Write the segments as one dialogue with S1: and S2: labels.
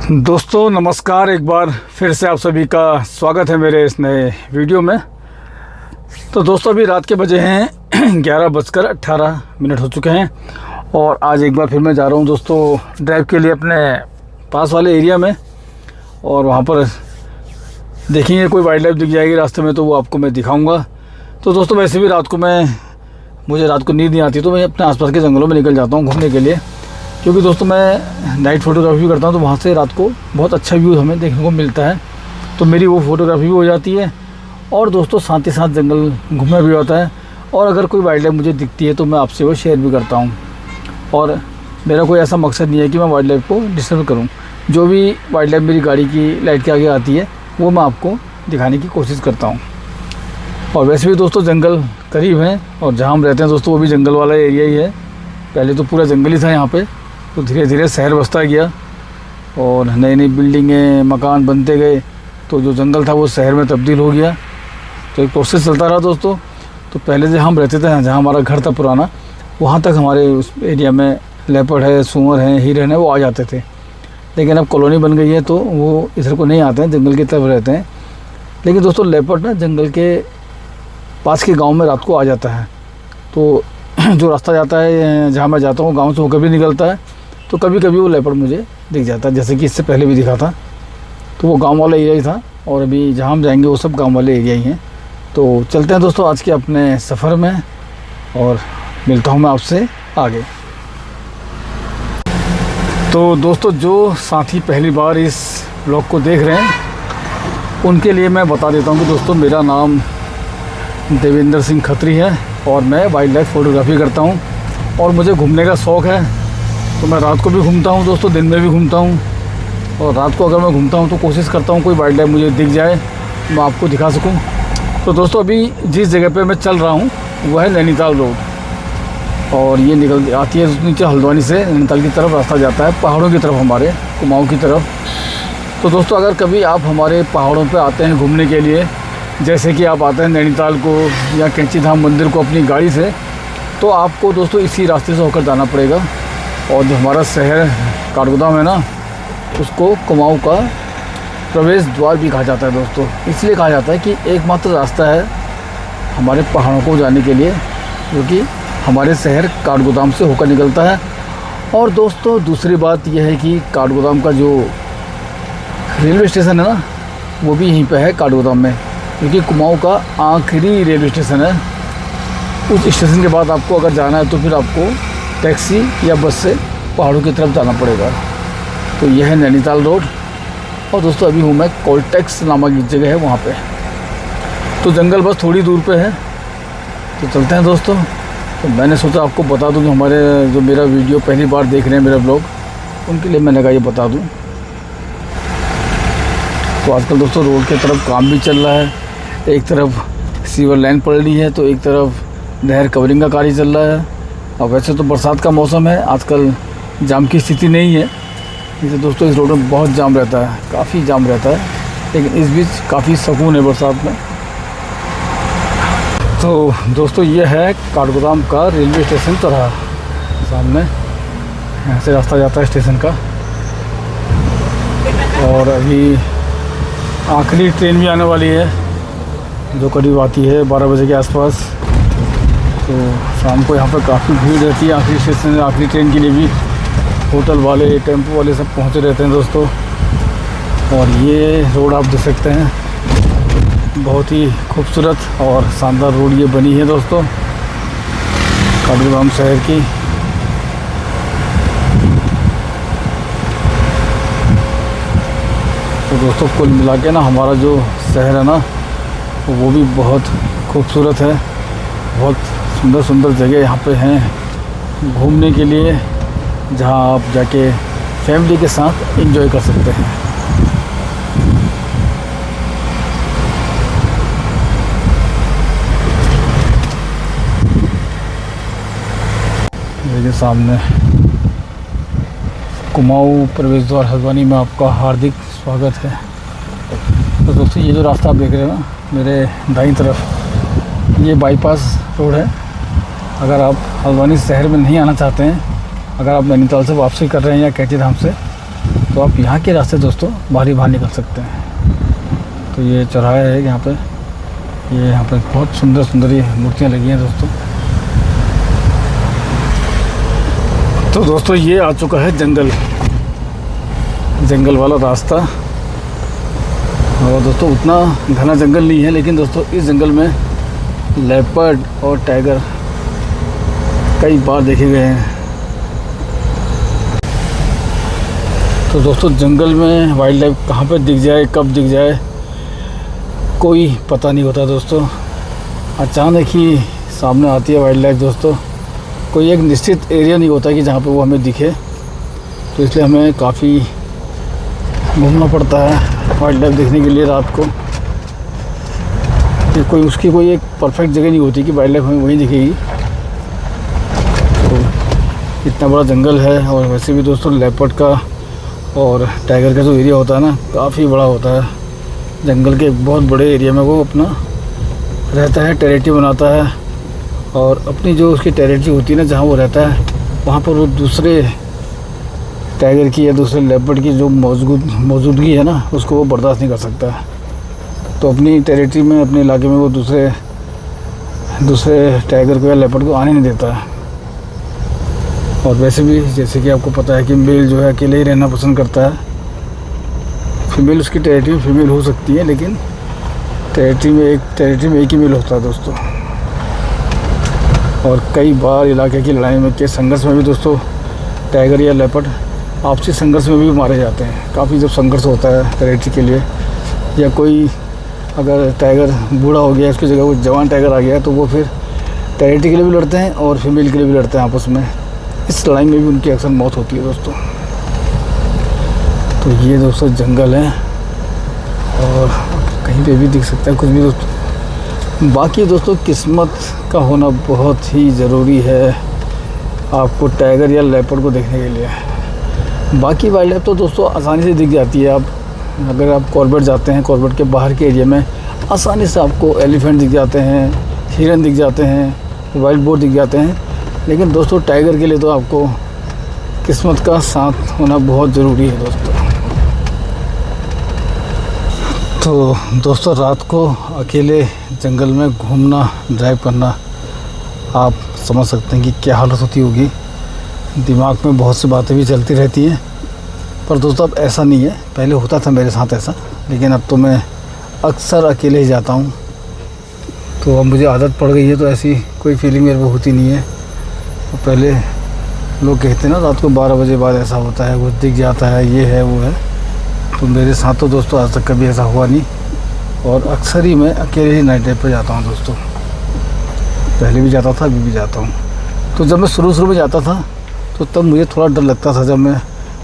S1: दोस्तों नमस्कार, एक बार फिर से आप सभी का स्वागत है मेरे इस नए वीडियो में। तो दोस्तों अभी रात के बजे हैं 11:18 हो चुके हैं और आज एक बार फिर मैं जा रहा हूं दोस्तों ड्राइव के लिए अपने पास वाले एरिया में। और वहां पर देखेंगे कोई वाइल्ड लाइफ दिख जाएगी रास्ते में तो वो आपको मैं दिखाऊंगा। तो दोस्तों वैसे भी मुझे रात को नींद नहीं आती तो मैं अपने आसपास के जंगलों में निकल जाता हूँ घूमने के लिए, क्योंकि दोस्तों मैं नाइट फ़ोटोग्राफी भी करता हूँ तो वहाँ से रात को बहुत अच्छा व्यू हमें देखने को मिलता है। तो मेरी वो फ़ोटोग्राफी भी हो जाती है और दोस्तों साथ ही साथ जंगल घूमना भी होता है। और अगर कोई वाइल्ड लाइफ मुझे दिखती है तो मैं आपसे वो शेयर भी करता हूँ। और मेरा कोई ऐसा मकसद नहीं है कि मैं वाइल्ड लाइफ को डिस्टर्ब करूँ। जो भी वाइल्ड लाइफ मेरी गाड़ी की लाइट के आगे आती है वो मैं आपको दिखाने की कोशिश करता हूँ। और वैसे भी दोस्तों जंगल करीब हैं और जहाँ हम रहते हैं दोस्तों वो भी जंगल वाला एरिया ही है। पहले तो पूरा जंगल ही था यहाँ पे, तो धीरे धीरे शहर बसता गया और नई नई बिल्डिंगें मकान बनते गए, तो जो जंगल था वो शहर में तब्दील हो गया। तो एक प्रोसेस चलता रहा दोस्तों। तो पहले जो हम रहते थे जहाँ हमारा घर था पुराना, वहाँ तक हमारे उस एरिया में लेपर्ड है, सूअर हैं, हिरन है, वो आ जाते थे। लेकिन अब कॉलोनी बन गई है तो वो इधर को नहीं आते हैं, जंगल की तरफ रहते हैं। लेकिन दोस्तों लेपर्ड ना जंगल के पास के गांव में रात को आ जाता है। तो जो रास्ता जाता है जहाँ मैं जाता हूँ गांव से वो कभी निकलता है, तो कभी कभी वो लेपर्ड मुझे दिख जाता है, जैसे कि इससे पहले भी दिखा था। तो वो गांव वाला एरिया ही था और अभी जहाँ हम जाएंगे वो सब गांव वाले एरिया ही हैं। तो चलते हैं दोस्तों आज के अपने सफ़र में और मिलता हूँ मैं आपसे आगे। तो दोस्तों जो साथी पहली बार इस ब्लॉग को देख रहे हैं उनके लिए मैं बता देता हूँ कि दोस्तों मेरा नाम देवेंद्र सिंह खत्री है और मैं वाइल्ड लाइफ फ़ोटोग्राफी करता हूँ। और मुझे घूमने का शौक़ है, तो मैं रात को भी घूमता हूँ दोस्तों, दिन में भी घूमता हूँ। और रात को अगर मैं घूमता हूँ तो कोशिश करता हूँ कोई वाइल्ड लाइफ मुझे दिख जाए, मैं आपको दिखा सकूँ। तो दोस्तों अभी जिस जगह पे मैं चल रहा हूँ वह है नैनीताल रोड और ये निकल आती है नीचे हल्द्वानी से नैनीताल की तरफ रास्ता जाता है, पहाड़ों की तरफ, हमारे कुमाऊँ की तरफ। तो दोस्तों अगर कभी आप हमारे पहाड़ों पर आते हैं घूमने के लिए, जैसे कि आप आते हैं नैनीताल को या कैंची धाम मंदिर को अपनी गाड़ी से, तो आपको दोस्तों इसी रास्ते से होकर जाना पड़ेगा। और जो हमारा शहर काठगोदाम है ना, उसको कुमाऊँ का प्रवेश द्वार भी कहा जाता है दोस्तों। इसलिए कहा जाता है कि एकमात्र रास्ता है हमारे पहाड़ों को जाने के लिए, जो कि हमारे शहर काठगोदाम से होकर निकलता है। और दोस्तों दूसरी बात यह है कि काठगोदाम का जो रेलवे स्टेशन है ना, वो भी यहीं पर है काठगोदाम में, क्योंकि कुमाऊँ का आखिरी रेलवे स्टेशन है। उस स्टेशन के बाद आपको अगर जाना है तो फिर आपको टैक्सी या बस से पहाड़ों की तरफ जाना पड़ेगा। तो यह है नैनीताल रोड और दोस्तों अभी हूँ मैं कोल्टेक्स नामक एक जगह है वहाँ पे। तो जंगल बस थोड़ी दूर पे है, तो चलते हैं दोस्तों। तो मैंने सोचा आपको बता दूँ जो मेरा वीडियो पहली बार देख रहे हैं मेरा ब्लॉग, उनके लिए मैंने कहा ये बता दूँ। तो आजकल दोस्तों रोड के तरफ काम भी चल रहा है, एक तरफ सीवर लाइन पड़ रही है तो एक तरफ नहर कवरिंग का कार्य चल रहा है। और वैसे तो बरसात का मौसम है, आजकल जाम की स्थिति नहीं है, जैसे दोस्तों इस रोड में बहुत जाम रहता है, काफ़ी जाम रहता है, लेकिन इस बीच काफ़ी सुकून है बरसात में। तो दोस्तों ये है काठगोदाम का रेलवे स्टेशन तरह सामने, यहाँ से रास्ता जाता है स्टेशन का। और अभी आखिरी ट्रेन भी आने वाली है जो करीब आती है 12 बजे के आसपास। तो शाम को यहाँ पर काफ़ी भीड़ रहती है आखिरी स्टेशन, आखिरी ट्रेन के लिए भी होटल वाले, टेम्पो वाले सब पहुँचे रहते हैं दोस्तों। और ये रोड आप देख सकते हैं, बहुत ही खूबसूरत और शानदार रोड ये बनी है दोस्तों काठगोदाम शहर की। तो दोस्तों कुल मिला के ना हमारा जो शहर है ना वो भी बहुत खूबसूरत है, बहुत सुंदर सुंदर जगह यहाँ पे हैं घूमने के लिए, जहाँ आप जाके फैमिली के साथ एंजॉय कर सकते हैं। मेरे सामने कुमाऊँ प्रवेश द्वार हल्द्वानी में आपका हार्दिक स्वागत है। तो दोस्तों ये जो रास्ता आप देख रहे हो ना मेरे दाईं तरफ, ये बाईपास रोड है। अगर आप हल्द्वानी शहर में नहीं आना चाहते हैं, अगर आप नैनीताल से वापसी कर रहे हैं या कैंची धाम से, तो आप यहाँ के रास्ते दोस्तों बाहर निकल सकते हैं। तो ये चौराहा है यहाँ पे, ये यहाँ पे बहुत सुंदर सुंदर ये मूर्तियाँ लगी हैं दोस्तों। तो दोस्तों ये आ चुका है जंगल वाला रास्ता। और दोस्तों उतना घना जंगल नहीं है, लेकिन दोस्तों इस जंगल में लेपर्ड और टाइगर कई बार देखे गए हैं। तो दोस्तों जंगल में वाइल्ड लाइफ कहाँ पर दिख जाए, कब दिख जाए, कोई पता नहीं होता दोस्तों। अचानक ही सामने आती है वाइल्ड लाइफ दोस्तों। कोई एक निश्चित एरिया नहीं होता कि जहाँ पे वो हमें दिखे। तो इसलिए हमें काफ़ी घूमना पड़ता है वाइल्ड लाइफ देखने के लिए रात को। उसकी कोई एक परफेक्ट जगह नहीं होती कि वाइल्ड लाइफ हमें वहीं दिखेगी। तो इतना बड़ा जंगल है, और वैसे भी दोस्तों लेपर्ड का और टाइगर का जो एरिया होता है ना, काफ़ी बड़ा होता है। जंगल के एक बहुत बड़े एरिया में वो अपना रहता है, टेरिटरी बनाता है। और अपनी जो उसकी टेरिटरी होती है ना, जहाँ वो रहता है, वहाँ पर वो दूसरे टाइगर की या दूसरे लेपर्ड की जो मौजूदगी है ना, उसको वो बर्दाश्त नहीं कर सकता है। तो अपनी टेरिटरी में, अपने इलाके में वो दूसरे टाइगर को या लेपर्ड को आने नहीं देता है। और वैसे भी जैसे कि आपको पता है कि मेल जो है अकेले ही रहना पसंद करता है। फीमेल उसकी टेरिटरी में फीमेल हो सकती है, लेकिन टेरिटरी में एक ही मेल होता है दोस्तों। और कई बार इलाके की लड़ाई में के संघर्ष में भी दोस्तों टाइगर या लेपर्ड आपसी संघर्ष में भी मारे जाते हैं। काफ़ी जब संघर्ष होता है टेरिटरी के लिए, या कोई अगर टाइगर बूढ़ा हो गया, उसकी जगह वो जवान टाइगर आ गया, तो वो फिर टेरिटरी के लिए भी लड़ते हैं और फीमेल के लिए भी लड़ते हैं आपस में। इस लड़ाई में भी उनकी अक्सर मौत होती है दोस्तों। तो ये दोस्तों जंगल है, और कहीं पे भी दिख सकता है कुछ भी दोस्तों। बाकी दोस्तों किस्मत का होना बहुत ही ज़रूरी है आपको टाइगर या लेपर्ड को देखने के लिए। बाकी वाइल्ड लाइफ तो दोस्तों आसानी से दिख जाती है। आप अगर आप कॉर्बेट जाते हैं, कॉर्बेट के बाहर के एरिया में आसानी से आपको एलिफेंट दिख जाते हैं, हिरन दिख जाते हैं, वाइल्ड बोर दिख जाते हैं। लेकिन दोस्तों टाइगर के लिए तो आपको किस्मत का साथ होना बहुत ज़रूरी है दोस्तों। तो दोस्तों रात को अकेले जंगल में घूमना, ड्राइव करना, आप समझ सकते हैं कि क्या हालत होती होगी। दिमाग में बहुत सी बातें भी चलती रहती हैं। पर दोस्तों अब ऐसा नहीं है, पहले होता था मेरे साथ ऐसा, लेकिन अब तो मैं अक्सर अकेले ही जाता हूँ। तो अब मुझे आदत पड़ गई है, तो ऐसी कोई फीलिंग मेरे को होती नहीं है। तो पहले लोग कहते हैं ना रात को 12 बजे बाद ऐसा होता है, कुछ दिख जाता है, ये है वो है। तो मेरे साथ तो दोस्तों आज तक कभी ऐसा हुआ नहीं, और अक्सर ही मैं अकेले ही नाइट ड्राइव पर जाता हूँ दोस्तों। पहले भी जाता था, अभी भी जाता हूँ। तो जब मैं शुरू में जाता था तो तब मुझे थोड़ा डर लगता था। जब मैं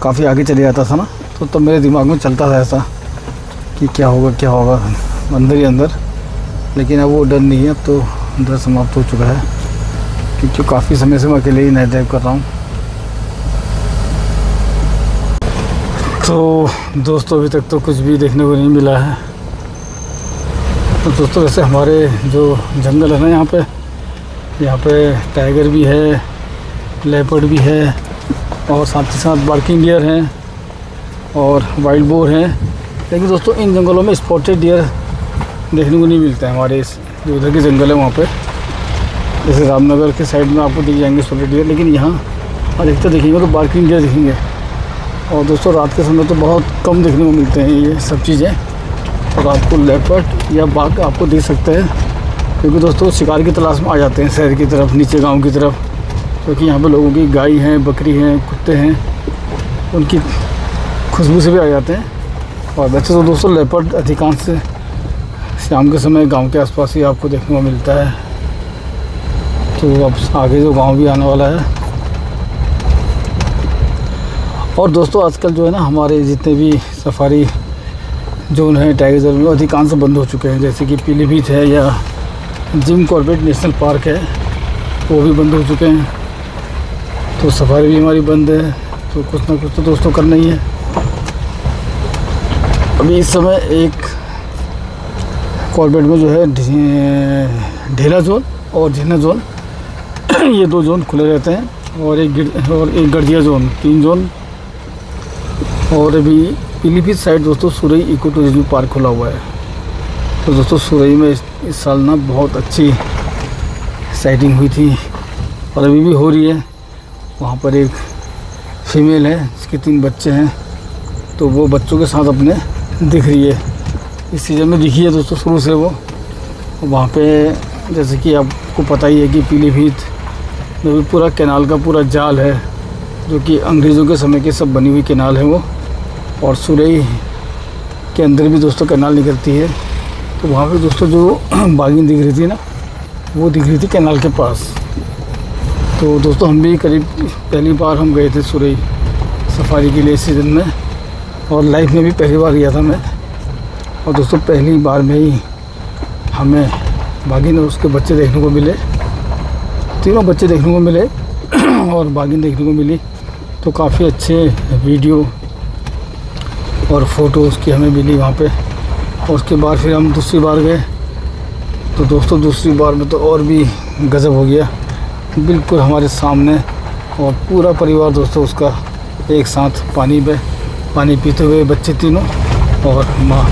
S1: काफ़ी आगे चले जाता था ना, तो तब मेरे दिमाग में चलता था ऐसा कि क्या होगा अंदर ही अंदर। लेकिन अब वो डर नहीं है, अब तो डर समाप्त हो चुका है, क्योंकि काफ़ी समय से मैं अकेले ही नाइट ड्राइव कर रहा हूँ। तो दोस्तों अभी तक तो कुछ भी देखने को नहीं मिला है। तो दोस्तों वैसे हमारे जो जंगल है ना, यहाँ पे टाइगर भी है, लेपर्ड भी है, और साथ ही साथ बार्किंग डियर हैं और वाइल्ड बोर हैं। लेकिन दोस्तों इन जंगलों में स्पॉटेड डियर देखने को नहीं मिलता है। हमारे इस जो उधर के जंगल है वहाँ पे, जैसे रामनगर के साइड में आपको दिख जाएंगे स्पॉटेड डियर, लेकिन यहाँ अधिकतर दिखेंगे तो बार्किंग डियर दिखेंगे। और दोस्तों रात के समय तो बहुत कम देखने को मिलते हैं ये सब चीज़ें। और आपको लेपर्ड या बाघ आपको देख सकते हैं, क्योंकि दोस्तों शिकार की तलाश में आ जाते हैं शहर की तरफ, नीचे गाँव की तरफ। क्योंकि यहाँ पे लोगों की गाय हैं, बकरी हैं, कुत्ते हैं, उनकी खुशबू से भी आ जाते हैं। और वैसे तो दोस्तों लेपर्ड अधिकांश से शाम के समय गांव के आसपास ही आपको देखने को मिलता है। तो अब आगे जो गांव भी आने वाला है। और दोस्तों आजकल जो है ना, हमारे जितने भी सफारी जोन है टाइगर जोन में, अधिकांश बंद हो चुके हैं। जैसे कि पीलीभीत है या जिम कॉर्बेट नेशनल पार्क है, वो भी बंद हो चुके हैं। तो सफारी भी हमारी बंद है। तो कुछ ना कुछ तो दोस्तों करना ही है। अभी इस समय एक कॉर्बेट में जो है ढेला जोन और झीना जोन ये 2 जोन खुले रहते हैं, और एक गढ़िया जोन, 3 जोन और अभी पीलीभीत साइड दोस्तों सुरई इको टूरिज्म पार्क खुला हुआ है। तो दोस्तों सुरई में इस साल ना बहुत अच्छी साइटिंग हुई थी और अभी भी हो रही है। वहाँ पर एक फीमेल है जिसके 3 बच्चे हैं, तो वो बच्चों के साथ अपने दिख रही है। इस सीज़न में दिखी है दोस्तों शुरू से वो। वहाँ पे जैसे कि आपको पता ही है कि पीलीभीत में भी पूरा कैनाल का पूरा जाल है, जो कि अंग्रेज़ों के समय की सब बनी हुई कैनाल है वो। और सुरई के अंदर भी दोस्तों कैनाल निकलती है। तो वहाँ पे दोस्तों जो बागिन दिख रही थी ना, वो दिख रही थी कैनाल के पास। तो दोस्तों हम भी करीब पहली बार हम गए थे सुरई सफारी के लिए इस सीज़न में, और लाइफ में भी पहली बार गया था मैं। और दोस्तों पहली बार में ही हमें बागिन और उसके बच्चे देखने को मिले, तीनों बच्चे देखने को मिले और बागिन देखने को मिली। तो काफ़ी अच्छे वीडियो और फ़ोटोज़ की हमें मिली वहाँ पे। और उसके बाद फिर हम दूसरी बार गए, तो दोस्तों दूसरी बार में तो और भी गज़ब हो गया, बिल्कुल हमारे सामने। और पूरा परिवार दोस्तों उसका एक साथ पानी पीते हुए, बच्चे तीनों और माँ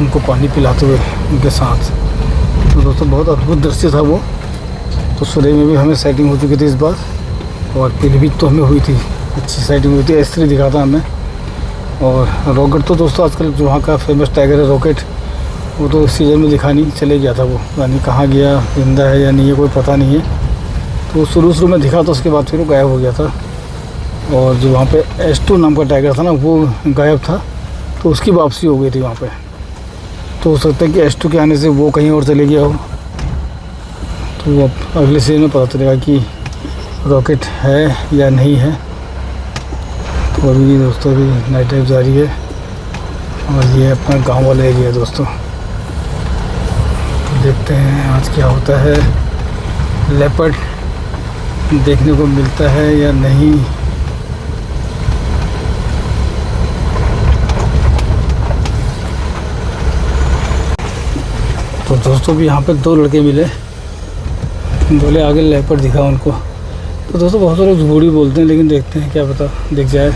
S1: उनको पानी पिलाते हुए उनके साथ। तो दोस्तों बहुत अद्भुत दृश्य था वो। तो सुरई में भी हमें साइटिंग हो चुकी थी इस बार, और पीलीभीत तो हमें हुई थी, अच्छी साइटिंग हुई थी। S3 दिखा था हमें। और रॉकेट तो दोस्तों आजकल जो वहाँ का फेमस टाइगर है रॉकेट, वो तो सीज़न में दिखा नहीं, चले गया था वो, यानी कहाँ गया, जिंदा है या नहीं है कोई पता नहीं है। तो शुरू में दिखा था, उसके बाद फिर वो गायब हो गया था। और जो वहाँ पे S2 नाम का टाइगर था ना, वो गायब था, तो उसकी वापसी हो गई थी वहाँ पे। तो हो सकता है कि S2 के आने से वो कहीं और चले गया हो। तो वो अगले सीज़न में पता चलेगा कि रॉकेट है या नहीं है। तो अभी दोस्तों अभी नाइट टाइम जारी है, और ये अपना गांव वाला एरिया है दोस्तों। तो देखते हैं आज क्या होता है, लेपर्ड देखने को मिलता है या नहीं। तो दोस्तों भी यहाँ पे 2 लड़के मिले, बोले आगे लेपर्ड दिखा उनको। तो दोस्तों बहुत सारे लोग झूठी बोलते हैं, लेकिन देखते हैं क्या पता दिख जाए।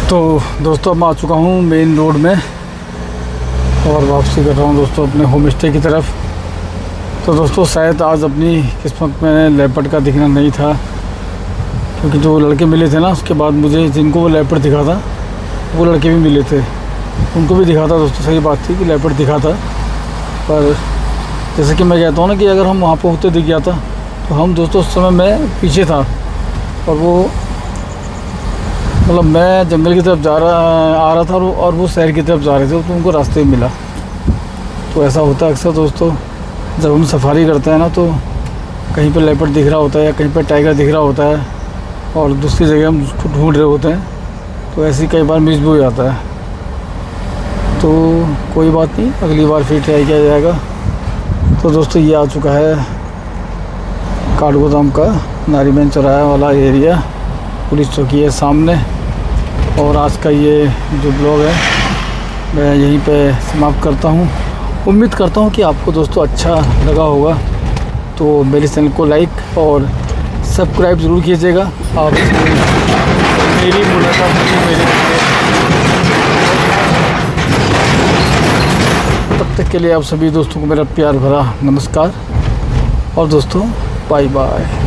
S1: तो दोस्तों मैं आ चुका हूँ मेन रोड में, और वापसी कर रहा हूँ दोस्तों अपने होम स्टे की तरफ। तो दोस्तों शायद आज अपनी किस्मत में लेपर्ड का दिखना नहीं था, क्योंकि जो लड़के मिले थे ना, उसके बाद मुझे जिनको वो लेपर्ड दिखा था, वो लड़के भी मिले थे, उनको भी दिखा था दोस्तों। सही बात थी कि लेपर्ड दिखा था, पर जैसे कि मैं कहता हूँ ना कि अगर हम वहाँ पर होते दिख गया था, तो हम दोस्तों उस समय मैं पीछे था, और वो मतलब मैं जंगल की तरफ आ रहा था, और वो शहर की तरफ जा रहे थे, तो उनको रास्ते में मिला। तो ऐसा होता है अक्सर दोस्तों, जब हम सफारी करते हैं ना, तो कहीं पे लेपर्ड दिख रहा होता है या कहीं पे टाइगर दिख रहा होता है, और दूसरी जगह हम उसको ढूंढ रहे होते हैं, तो ऐसे कई बार मिस भी हो जाता है। तो कोई बात नहीं, अगली बार फिर ट्राई किया जाएगा। तो दोस्तों ये आ चुका है काठगोदाम का नारीबेन चौराहा वाला एरिया, पुलिस चौकी है सामने। और आज का ये जो ब्लॉग है मैं यहीं पे समाप्त करता हूँ। उम्मीद करता हूँ कि आपको दोस्तों अच्छा लगा होगा। तो मेरे चैनल को लाइक और सब्सक्राइब ज़रूर कीजिएगा। आप मेरी मुलाकात मेरे, तब तक के लिए आप सभी दोस्तों को मेरा प्यार भरा नमस्कार, और दोस्तों बाय बाय।